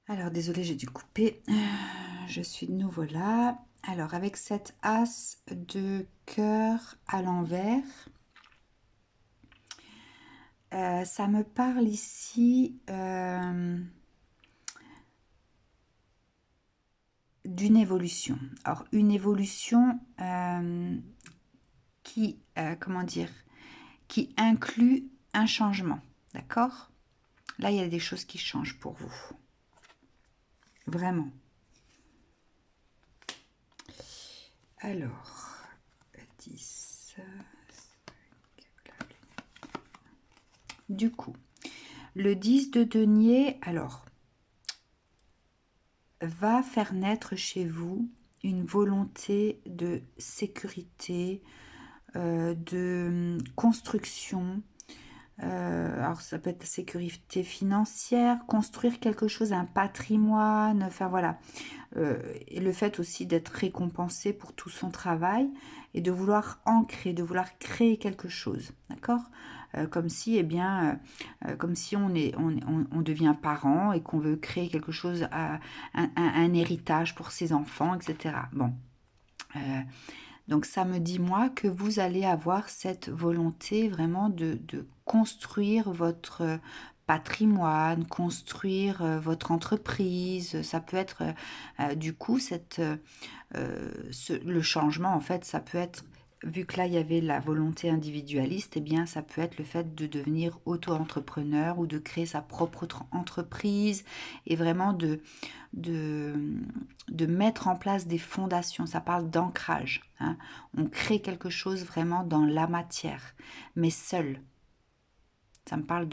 Speaker 1: Alors, désolé, j'ai dû couper. Je suis de nouveau là. Alors, avec cette as de cœur à l'envers, ça me parle ici d'une évolution. Alors, une évolution qui, comment dire, qui inclut un changement, d'accord? Là, il y a des choses qui changent pour vous. Vraiment. Alors, 10. Du coup, le 10 de denier, alors, va faire naître chez vous une volonté de sécurité, de construction. Alors ça peut être sécurité financière, construire quelque chose, un patrimoine, enfin voilà. Et le fait aussi d'être récompensé pour tout son travail et de vouloir ancrer, de vouloir créer quelque chose, d'accord? Comme si, eh bien, comme si on devient parent et qu'on veut créer quelque chose, un héritage pour ses enfants, etc. Bon, donc ça me dit moi que vous allez avoir cette volonté vraiment de construire votre patrimoine, construire votre entreprise. Ça peut être du coup le changement en fait, ça peut être vu que là, il y avait la volonté individualiste, eh bien, ça peut être le fait de devenir auto-entrepreneur ou de créer sa propre entreprise et vraiment de, de mettre en place des fondations. Ça parle d'ancrage, hein. On crée quelque chose vraiment dans la matière, mais seul. Ça me parle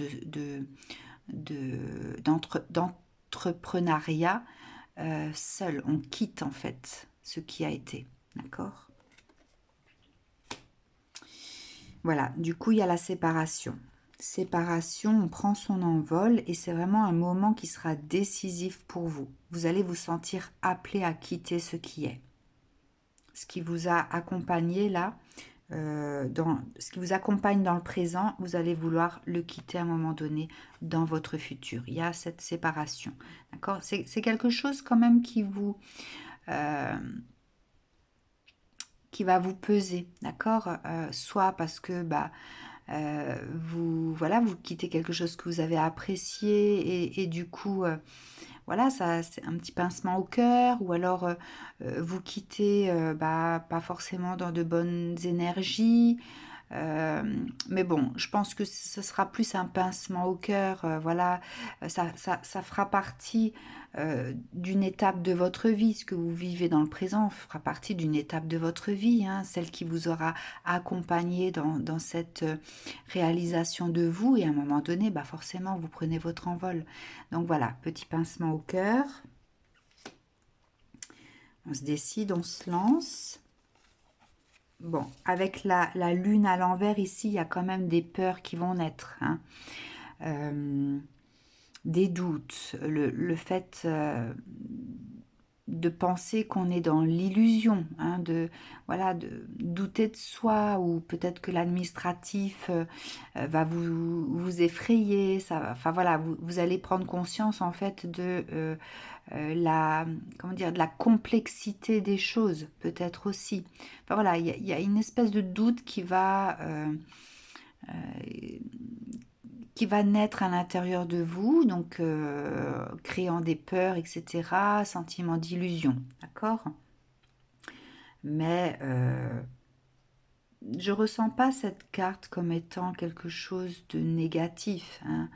Speaker 1: d'entrepreneuriat seul. On quitte en fait ce qui a été. D'accord? Voilà, du coup, il y a la séparation. Séparation, on prend son envol et c'est vraiment un moment qui sera décisif pour vous. Vous allez vous sentir appelé à quitter ce qui est. Ce qui vous a accompagné là, ce qui vous accompagne dans le présent, vous allez vouloir le quitter à un moment donné dans votre futur. Il y a cette séparation. D'accord? C'est quelque chose quand même euh, qui va vous peser. D'accord? Soit parce que voilà, vous quittez quelque chose que vous avez apprécié et du coup, voilà, ça c'est un petit pincement au cœur, ou alors vous quittez pas forcément dans de bonnes énergies. Mais bon, je pense que ce sera plus un pincement au cœur, voilà, ça fera partie d'une étape de votre vie. Ce que vous vivez dans le présent fera partie d'une étape de votre vie, hein, celle qui vous aura accompagné dans cette réalisation de vous, et à un moment donné, forcément, vous prenez votre envol. Donc voilà, petit pincement au cœur. On se décide, on se lance. Bon, avec la lune à l'envers ici, il y a quand même des peurs qui vont naître, hein. Des doutes, le fait de penser qu'on est dans l'illusion, hein, voilà, de douter de soi, ou peut-être que l'administratif va vous effrayer. Enfin voilà, vous allez prendre conscience en fait de comment dire, de la complexité des choses, peut-être aussi. Enfin voilà, il y a une espèce de doute qui va naître à l'intérieur de vous, donc créant des peurs, etc., sentiment d'illusion, d'accord? Mais je ressens pas cette carte comme étant quelque chose de négatif, hein.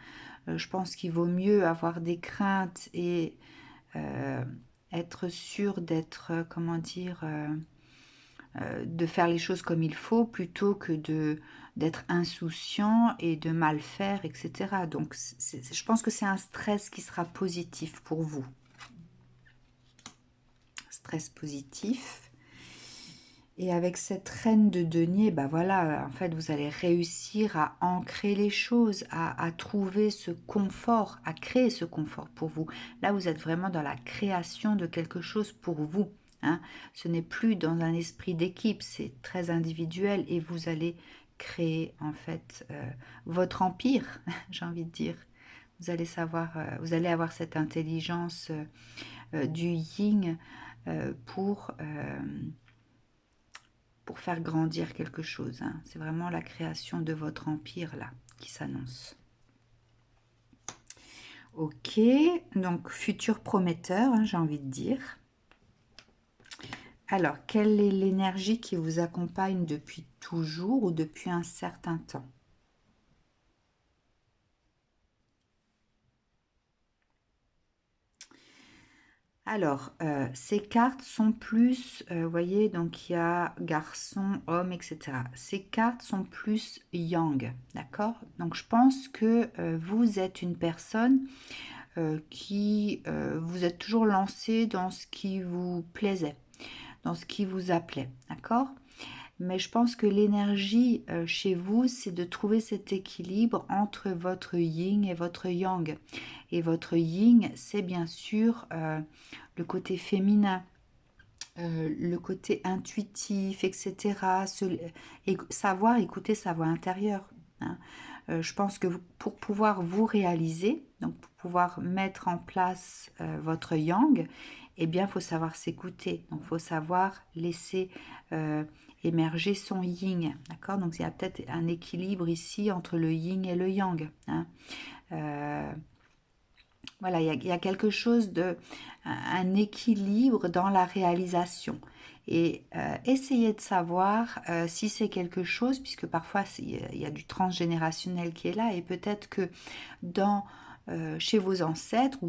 Speaker 1: Je pense qu'il vaut mieux avoir des craintes et euh, être sûr d'être, comment dire, de faire les choses comme il faut, plutôt que d'être insouciant et de mal faire, etc. Donc je pense que c'est un stress qui sera positif pour vous. Stress positif. Et avec cette reine de denier, voilà, en fait, vous allez réussir à ancrer les choses, à trouver ce confort, à créer ce confort pour vous. Là, vous êtes vraiment dans la création de quelque chose pour vous, hein. Ce n'est plus dans un esprit d'équipe, c'est très individuel, et vous allez créer, en fait, votre empire, j'ai envie de dire. Vous allez savoir, vous allez avoir cette intelligence du yin pour faire grandir quelque chose, hein. C'est vraiment la création de votre empire là qui s'annonce. Ok, donc futur prometteur, hein, j'ai envie de dire. Alors, quelle est l'énergie qui vous accompagne depuis toujours ou depuis un certain temps? Alors, ces cartes sont plus, vous voyez, donc il y a garçon, homme, etc. Ces cartes sont plus yang, d'accord? Donc, je pense que vous êtes une personne qui vous êtes toujours lancé dans ce qui vous plaisait, dans ce qui vous appelait, d'accord? Mais je pense que l'énergie chez vous, c'est de trouver cet équilibre entre votre yin et votre yang. Et votre yin, c'est bien sûr le côté féminin, le côté intuitif, etc. Savoir écouter sa voix intérieure, hein. Je pense que pour pouvoir vous réaliser, donc pour pouvoir mettre en place votre yang, eh bien, il faut savoir s'écouter. Donc, il faut savoir laisser émerger son yin, d'accord? Donc, il y a peut-être un équilibre ici entre le yin et le yang, hein. Voilà, il y a quelque chose un équilibre dans la réalisation. Et essayez de savoir si c'est quelque chose, puisque parfois il y a du transgénérationnel qui est là, et peut-être que chez vos ancêtres ou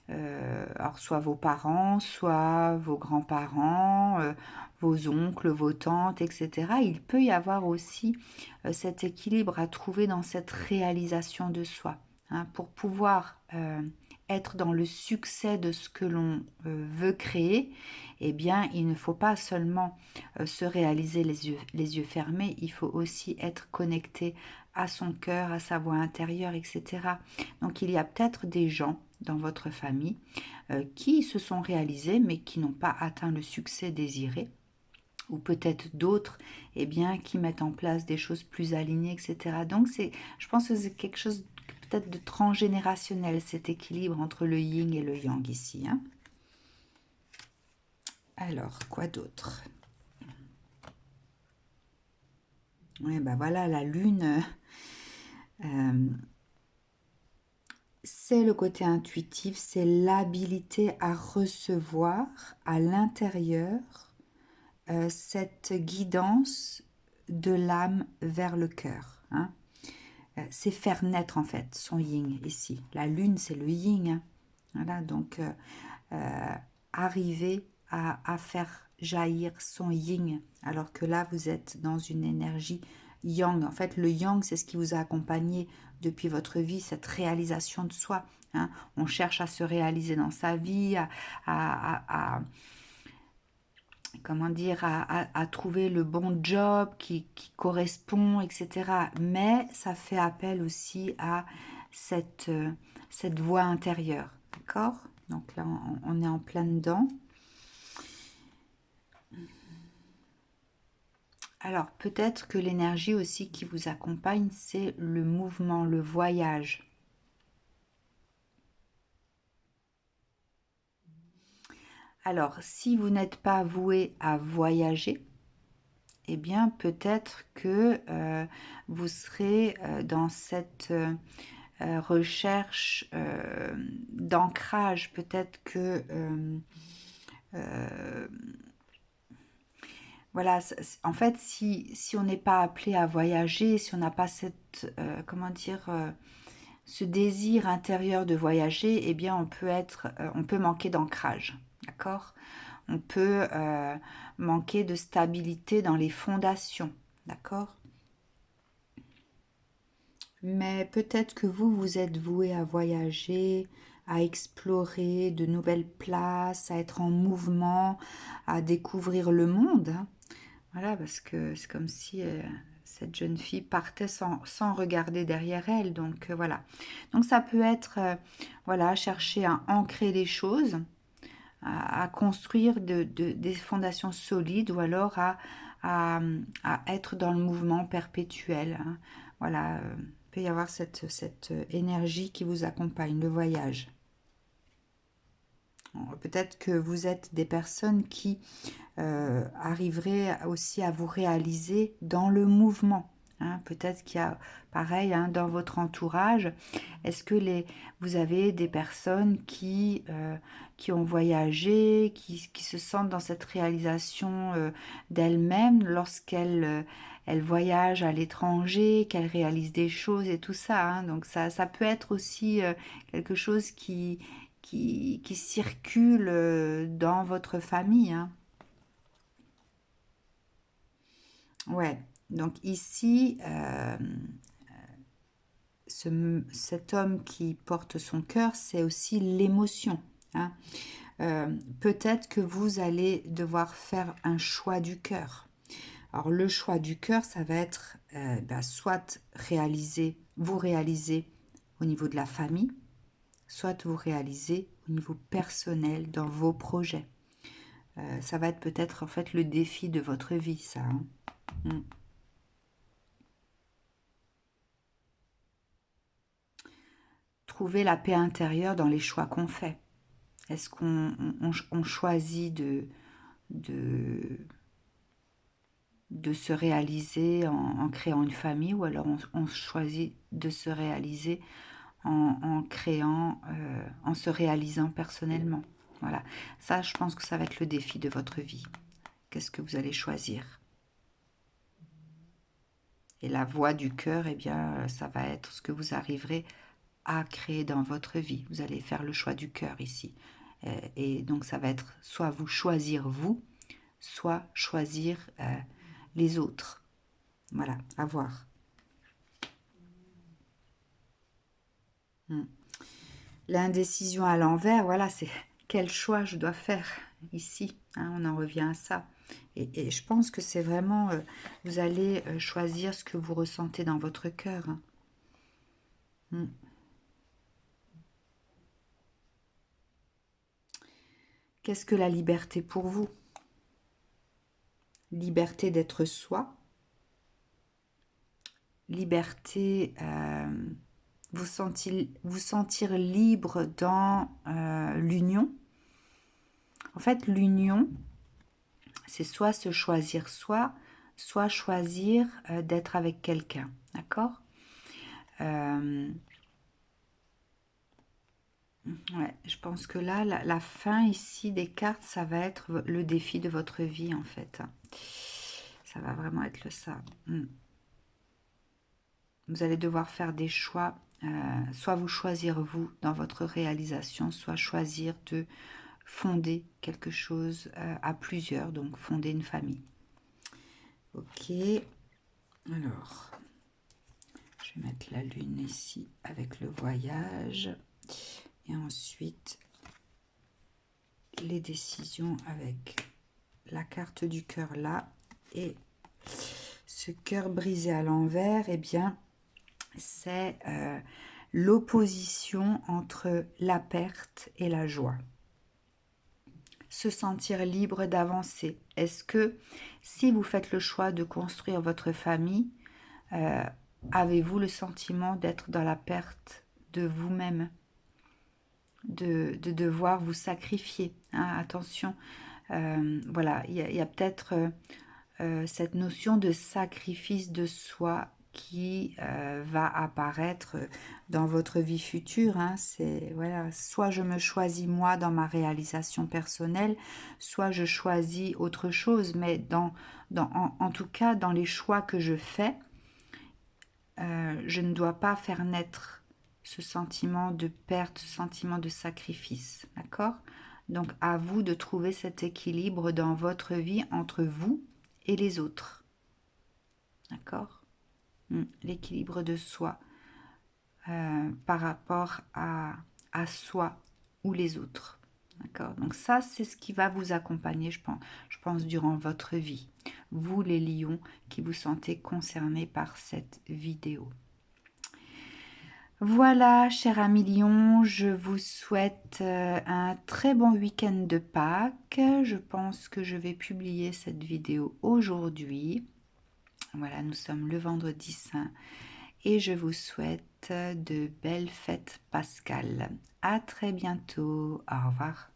Speaker 1: alors soit vos parents, soit vos grands-parents, vos oncles, vos tantes, etc., il peut y avoir aussi cet équilibre à trouver dans cette réalisation de soi. Hein, pour pouvoir être dans le succès de ce que l'on veut créer, eh bien, il ne faut pas seulement se réaliser les yeux fermés, il faut aussi être connecté à son cœur, à sa voix intérieure, etc. Donc, il y a peut-être des gens dans votre famille qui se sont réalisés, mais qui n'ont pas atteint le succès désiré, ou peut-être d'autres eh bien, qui mettent en place des choses plus alignées, etc. Donc, je pense que c'est quelque chose peut-être de transgénérationnel, cet équilibre entre le yin et le yang ici. Hein. Alors, quoi d'autre? Oui, ben voilà, la lune, c'est le côté intuitif, c'est l'habilité à recevoir à l'intérieur cette guidance de l'âme vers le cœur. Hein. C'est faire naître en fait son yin ici. La lune, c'est le yin. Hein. Voilà, donc arriver à faire jaillir son yin, alors que là, vous êtes dans une énergie yang. En fait, le yang, c'est ce qui vous a accompagné depuis votre vie, cette réalisation de soi. Hein. On cherche à se réaliser dans sa vie, comment dire, à trouver le bon job qui correspond, etc. Mais ça fait appel aussi à cette voix intérieure, d'accord? Donc là, on est en plein dedans. Alors, peut-être que l'énergie aussi qui vous accompagne, c'est le mouvement, le voyage. Alors, si vous n'êtes pas voué à voyager, eh bien, peut-être que vous serez dans cette recherche d'ancrage. Peut-être que voilà, en fait, si on n'est pas appelé à voyager, si on n'a pas cette, comment dire, ce désir intérieur de voyager, eh bien, on peut manquer d'ancrage, d'accord? On peut manquer de stabilité dans les fondations, d'accord? Mais peut-être que vous êtes voué à voyager, à explorer de nouvelles places, à être en mouvement, à découvrir le monde. Hein. Voilà, parce que c'est comme si cette jeune fille partait sans regarder derrière elle. Donc voilà. Donc ça peut être, voilà, chercher à ancrer des choses, à construire des fondations solides ou alors à, à être dans le mouvement perpétuel. Hein. Voilà, il peut y avoir cette énergie qui vous accompagne, le voyage. Peut-être que vous êtes des personnes qui arriveraient aussi à vous réaliser dans le mouvement. Hein. Peut-être qu'il y a, pareil, hein, dans votre entourage, est-ce que vous avez des personnes qui ont voyagé, qui se sentent dans cette réalisation d'elles-mêmes lorsqu'elles elles voyagent à l'étranger, qu'elles réalisent des choses et tout ça. Hein. Donc ça peut être aussi quelque chose qui circule dans votre famille. Hein. Ouais, donc ici, cet homme qui porte son cœur, c'est aussi l'émotion. Hein. Peut-être que vous allez devoir faire un choix du cœur. Alors le choix du cœur, ça va être soit vous réaliser au niveau de la famille, soit vous réaliser au niveau personnel dans vos projets. Ça va être peut-être en fait le défi de votre vie, ça. Hein. Mm. Trouver la paix intérieure dans les choix qu'on fait. Est-ce qu'on choisit de, de se réaliser en créant une famille ou alors on choisit de se réaliser en créant, en se réalisant personnellement. Voilà, ça je pense que ça va être le défi de votre vie. Qu'est-ce que vous allez choisir? Et la voie du cœur, eh bien, ça va être ce que vous arriverez à créer dans votre vie. Vous allez faire le choix du cœur ici. Et donc ça va être soit vous choisir vous, soit choisir les autres. Voilà, à voir. L'indécision à l'envers, voilà, c'est quel choix je dois faire ici. Hein, on en revient à ça. Et je pense que c'est vraiment, vous allez choisir ce que vous ressentez dans votre cœur. Mm. Qu'est-ce que la liberté pour vous? Liberté d'être soi, liberté, vous sentir libre dans l'union. En fait, l'union, c'est soit se choisir soi, soit choisir d'être avec quelqu'un, d'accord? Ouais, je pense que là, la fin ici des cartes, ça va être le défi de votre vie, en fait. Ça va vraiment être ça. Vous allez devoir faire des choix, soit vous choisir vous dans votre réalisation, soit choisir de fonder quelque chose à plusieurs, donc fonder une famille. Ok, alors, je vais mettre la lune ici avec le voyage, et ensuite les décisions avec la carte du cœur là, et ce cœur brisé à l'envers, eh bien, c'est l'opposition entre la perte et la joie. Se sentir libre d'avancer. Est-ce que si vous faites le choix de construire votre famille, avez-vous le sentiment d'être dans la perte de vous-même, de devoir vous sacrifier, hein, attention, voilà, il y a peut-être cette notion de sacrifice de soi qui va apparaître dans votre vie future. Hein. C'est voilà, soit je me choisis moi dans ma réalisation personnelle, soit je choisis autre chose. Mais en tout cas, dans les choix que je fais, je ne dois pas faire naître ce sentiment de perte, ce sentiment de sacrifice. D'accord? Donc à vous de trouver cet équilibre dans votre vie entre vous et les autres. D'accord? L'équilibre de soi par rapport à soi ou les autres. D'accord? Donc ça, c'est ce qui va vous accompagner, je pense, durant votre vie. Vous, les lions, qui vous sentez concernés par cette vidéo. Voilà, chers amis lions, je vous souhaite un très bon week-end de Pâques. Je pense que je vais publier cette vidéo aujourd'hui. Voilà, nous sommes le vendredi saint et je vous souhaite de belles fêtes pascales. À très bientôt. Au revoir.